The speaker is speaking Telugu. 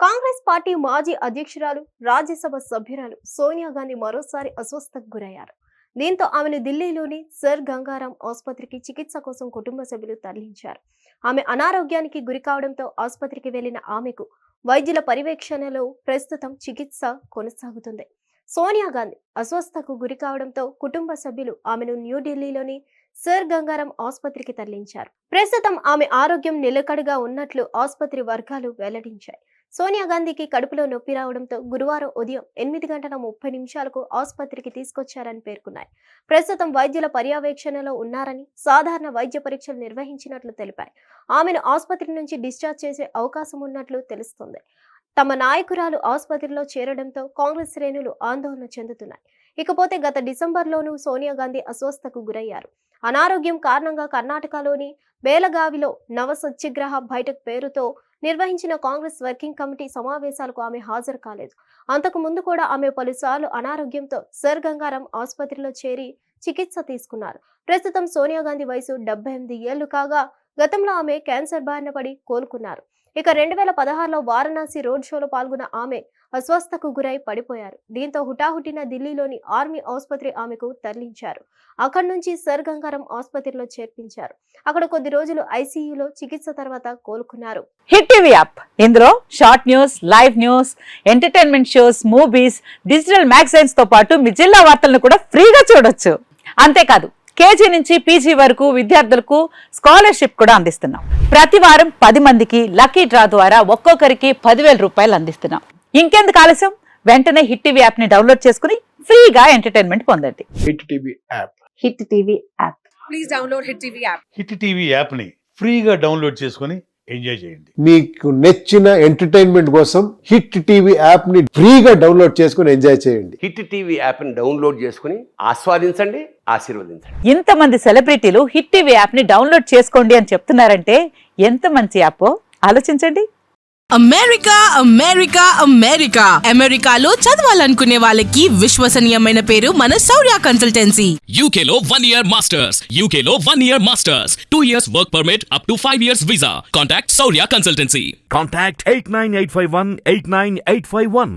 కాంగ్రెస్ పార్టీ మాజీ అధ్యక్షురాలు, రాజ్యసభ సభ్యురాలు సోనియా గాంధీ మరోసారి అస్వస్థతకు గురయ్యారు. దీంతో ఆమెను ఢిల్లీలోని సర్ గంగారాం ఆసుపత్రికి చికిత్స కోసం కుటుంబ సభ్యులు తరలించారు. ఆమె అనారోగ్యానికి గురి కావడంతో ఆసుపత్రికి వెళ్లిన ఆమెకు వైద్యుల పర్యవేక్షణలో ప్రస్తుతం చికిత్స కొనసాగుతుంది. సోనియా గాంధీ అస్వస్థతకు గురి కావడంతో కుటుంబ సభ్యులు ఆమెను న్యూఢిల్లీలోని సర్ గంగారాం ఆసుపత్రికి తరలించారు. ప్రస్తుతం ఆమె ఆరోగ్యం నిలకడగా ఉన్నట్లు ఆసుపత్రి వర్గాలు వెల్లడించాయి. సోనియా గాంధీకి కడుపులో నొప్పి రావడంతో గురువారం ఉదయం 8:30 ఆసుపత్రికి తీసుకొచ్చారని పేర్కొన్నాయి. ప్రస్తుతం వైద్యుల పర్యవేక్షణలో ఉన్నారని, సాధారణ వైద్య పరీక్షలు నిర్వహించినట్లు తెలిపాయి. ఆమెను ఆసుపత్రి నుంచి డిశ్చార్జ్ చేసే అవకాశం ఉన్నట్లు తెలుస్తోంది. తమ నాయకురాలు ఆసుపత్రిలో చేరడంతో కాంగ్రెస్ శ్రేణులు ఆందోళన చెందుతున్నాయి. ఇకపోతే గత డిసెంబర్లోనూ సోనియా గాంధీ అస్వస్థతకు గురయ్యారు. అనారోగ్యం కారణంగా కర్ణాటకలోని బేలగావిలో నవ సత్యాగ్రహ బైఠక్ పేరుతో నిర్వహించిన కాంగ్రెస్ వర్కింగ్ కమిటీ సమావేశాలకు ఆమె హాజరు కాలేదు. అంతకు ముందు కూడా ఆమె పలుసార్లు అనారోగ్యంతో సర్ గంగారాం ఆసుపత్రిలో చేరి చికిత్స తీసుకున్నారు. ప్రస్తుతం సోనియా గాంధీ వయసు 78 ఏళ్లు కాగా గతంలో ఆమె క్యాన్సర్ బారిన పడి కోలుకున్నారు. ఇక 2016లో వారణాసి రోడ్ షోలో పాల్గొన్న ఆమె అస్వస్థతకు గురై పడిపోయారు. దీంతో హుటాహుటిన ఢిల్లీలోని ఆర్మీ ఆసుపత్రి ఆమెకు తరలించారు. అక్కడి నుంచి సర్ గంగారాం ఆసుపత్రిలో చేర్పించారు. అక్కడ కొద్ది రోజులు ఐసీయూలో చికిత్స తర్వాత కోలుకున్నారు. హిట్ టీవీ యాప్, ఇందులో short news, live news, entertainment shows, movies, digital magazines తో పాటు మీ జిల్లా వార్తలను కూడా ఫ్రీగా చూడొచ్చు. అంతేకాదు కేజీ నుంచి పీజీ వరకు విద్యార్థులకు స్కాలర్షిప్ కూడా అందిస్తున్నాం. ప్రతి వారం 10 మందికి లక్కీ డ్రా ద్వారా ఒక్కొక్కరికి 10,000 రూపాయలు అందిస్తున్నాం. ఇంకెందుకు ఆలస్యం, వెంటనే హిట్ టీవీ యాప్ ని డౌన్లోడ్ చేసుకుని ఫ్రీగా ఎంటర్టైన్మెంట్ పొందండి. Hit TV app. Hit TV app. Please download hit TV app. Hit TV app ని ఫ్రీగా డౌన్లోడ్ చేసుకుని ఎంజాయ్ చేయండి. మీకు నచ్చిన ఎంటర్టైన్మెంట్ కోసం హిట్ టీవీ యాప్ ని ఫ్రీగా డౌన్లోడ్ చేసుకుని ఎంజాయ్ చేయండి. హిట్ టీవీ యాప్ ని డౌన్లోడ్ చేసుకుని ఆస్వాదించండి, ఆశీర్వదించండి. ఇంతమంది సెలబ్రిటీలు హిట్ టీవీ యాప్ ని డౌన్లోడ్ చేసుకోండి అని చెప్తున్నారంటే ఎంత మంచి యాప్ ఆలోచించండి. అమెరికా అమెరికా అమెరికా అమెరికాలో చదవాలనుకునే వాళ్ళకి విశ్వసనీయమైన పేరు మన శౌర్య కన్సల్టెన్సీ. UK లో 1 year masters, UK లో 1 year masters, 2 years work permit up to 5 years visa. Contact Saurya Consultancy. Contact 89851 89851.